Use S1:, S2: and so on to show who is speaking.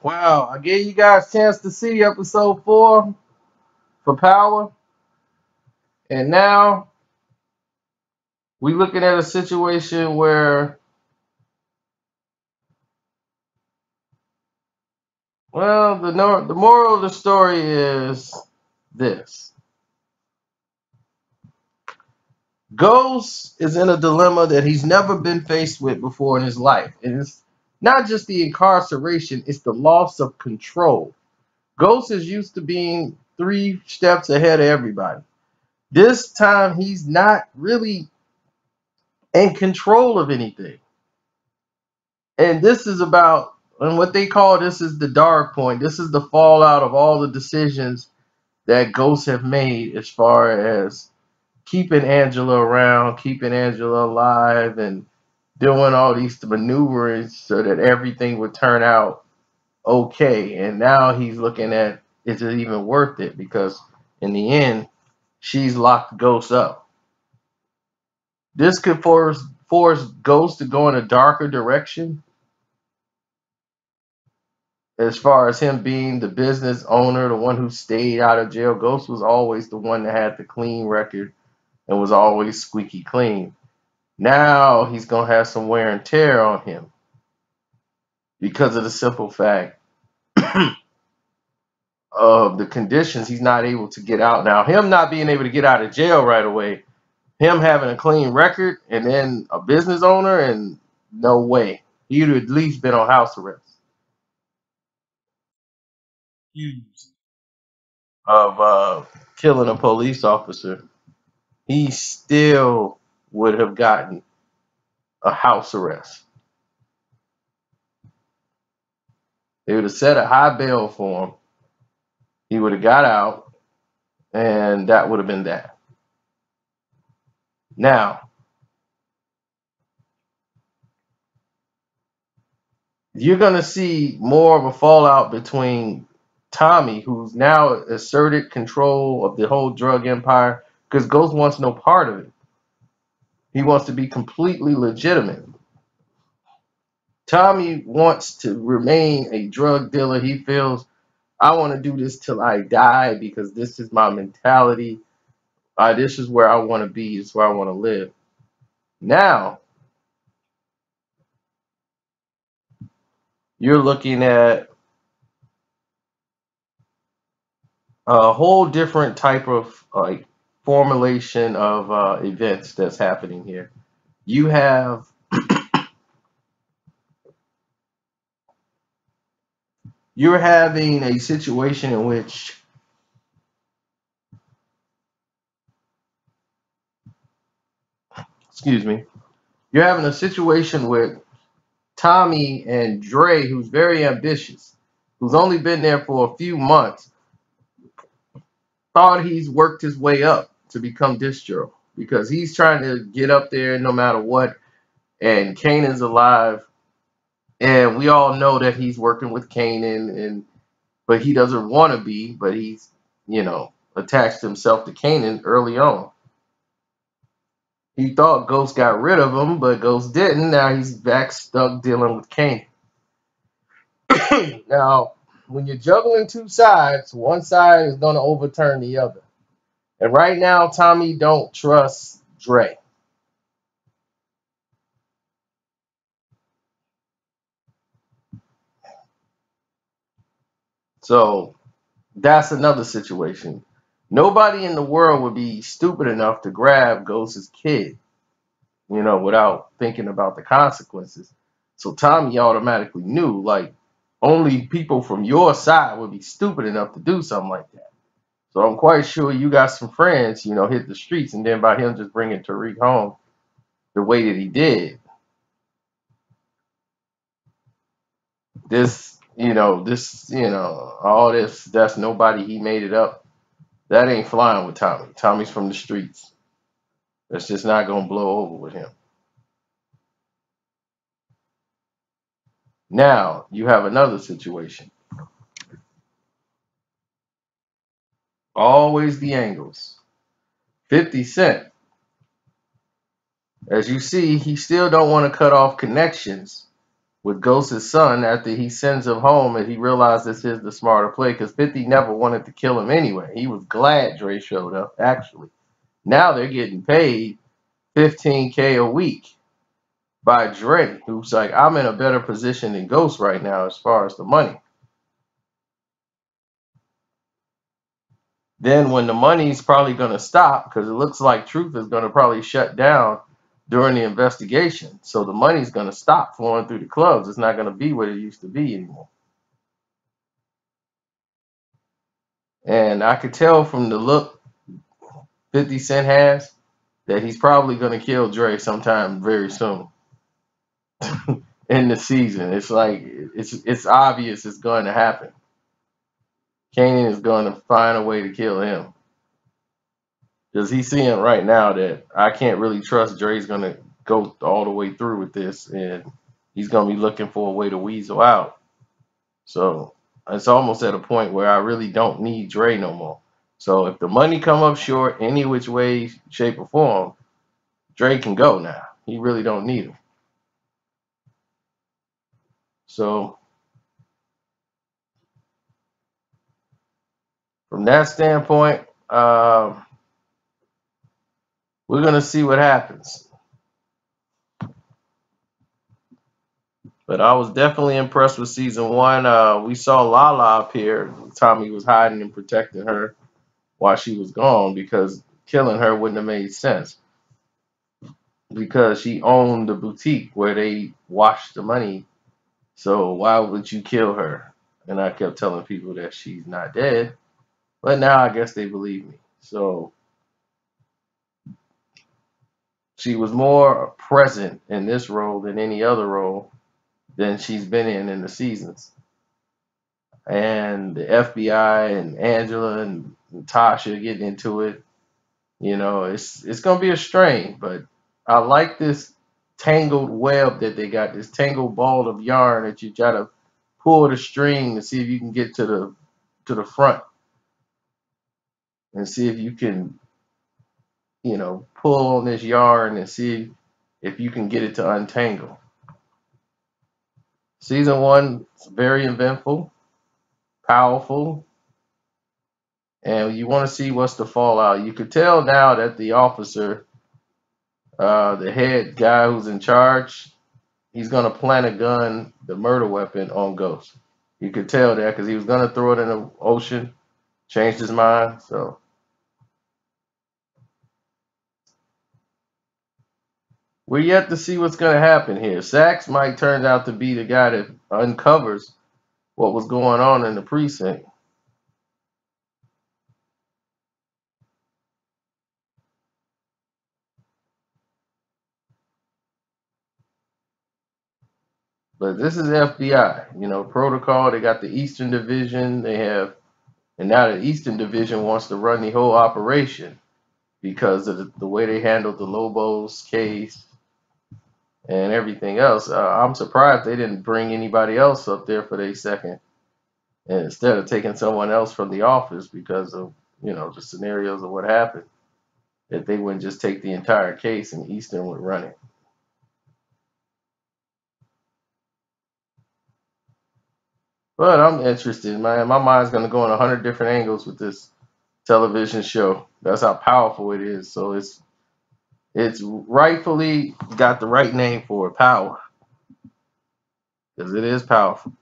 S1: Wow, I gave you guys a chance to see episode 4 for Power. And now we looking at a situation where, well, the moral of the story is this. Ghost is in a dilemma that he's never been faced with before in his life. And it's not just the incarceration, it's the loss of control. Ghost is used to being 3 steps ahead of everybody. This time he's not really in control of anything. And this is about, and what they call this is the dark point. This is the fallout of all the decisions that ghosts have made as far as keeping Angela around, keeping Angela alive, and doing all these maneuverings so that everything would turn out okay. And now he's looking at, is it even worth it? Because in the end, she's locked Ghost up. This could force Ghost to go in a darker direction as far as him being the business owner, the one who stayed out of jail. Ghost was always the one that had the clean record and was always squeaky clean. Now he's going to have some wear and tear on him because of the simple fact of the conditions. He's not able to get out. Now, him not being able to get out of jail right away, him having a clean record and then a business owner, and no way. He'd at least been on house arrest. Accused of killing a police officer, he still would have gotten a house arrest. They would have set a high bail for him. He would have got out, and that would have been that. Now, you're going to see more of a fallout between Tommy, who's now asserted control of the whole drug empire, because Ghost wants no part of it. He wants to be completely legitimate. Tommy wants to remain a drug dealer. He feels, I want to do this till I die because this is my mentality. This is where I want to be. This is where I want to live. Now, you're looking at a whole different type of formulation of events that's happening here. You have you're having a situation in which excuse me, you're having a situation with Tommy and Dre, who's very ambitious, who's only been there for a few months, thought he's worked his way up to become distro because he's trying to get up there no matter what. And Kanan's alive, and we all know that he's working with Kanan, and but he doesn't want to be, but he's attached himself to Kanan early on. He thought Ghost got rid of him, but Ghost didn't. Now he's back stuck dealing with Kanan. Now, when you're juggling 2 sides, one side is going to overturn the other. And right now, Tommy don't trust Dre. So that's another situation. Nobody in the world would be stupid enough to grab Ghost's kid, without thinking about the consequences. So Tommy automatically knew, like, only people from your side would be stupid enough to do something like that. So I'm quite sure you got some friends, hit the streets, and then by him just bringing Tariq home the way that he did, all this, that's nobody, he made it up. That ain't flying with Tommy. Tommy's from the streets. That's just not going to blow over with him. Now, you have another situation. Always the angles. 50 Cent. As you see, he still don't want to cut off connections with Ghost's son after he sends him home and he realized this is the smarter play because 50 never wanted to kill him anyway. He was glad Dre showed up, actually. Now they're getting paid $15K a week by Dre, who's like, I'm in a better position than Ghost right now as far as the money. Then when the money's probably going to stop, because it looks like Truth is going to probably shut down during the investigation. So the money's going to stop flowing through the clubs. It's not going to be what it used to be anymore. And I could tell from the look 50 Cent has that he's probably going to kill Dre sometime very soon in the season. It's like, it's obvious it's going to happen. Kanan is going to find a way to kill him. Because he's seeing right now that I can't really trust Dre's going to go all the way through with this, and he's going to be looking for a way to weasel out. So it's almost at a point where I really don't need Dre no more. So if the money come up short any which way, shape, or form, Dre can go now. He really don't need him. So from that standpoint, we're going to see what happens. But I was definitely impressed with season one. We saw Lala appear. Tommy was hiding and protecting her while she was gone because killing her wouldn't have made sense. Because she owned the boutique where they washed the money. So why would you kill her? And I kept telling people that she's not dead. But now I guess they believe me. So she was more present in this role than any other role than she's been in the seasons. And the FBI and Angela and Tasha getting into it, you know, it's gonna be a strain. But I like this tangled web that they got, this tangled ball of yarn that you try to pull the string to see if you can get to the front and see if you can, you know, pull on this yarn and see if you can get it to untangle. Season one is very eventful, powerful, and you want to see what's the fallout. You could tell now that the officer, the head guy who's in charge, he's going to plant a gun, the murder weapon, on Ghost. You could tell that because he was going to throw it in the ocean, changed his mind. So we're yet to see what's going to happen here. Sax might turn out to be the guy that uncovers what was going on in the precinct. But this is FBI, you know, protocol. They got the Eastern Division. They have, and now the Eastern Division wants to run the whole operation because of the way they handled the Lobos case and everything else. I'm surprised they didn't bring anybody else up there for their second, and instead of taking someone else from the office because of, you know, the scenarios of what happened, that they wouldn't just take the entire case and Eastern would run it. But I'm interested, man. My mind's gonna go in 100 different angles with this television show. That's how powerful it is. So it's rightfully got the right name for it, power, because it is powerful.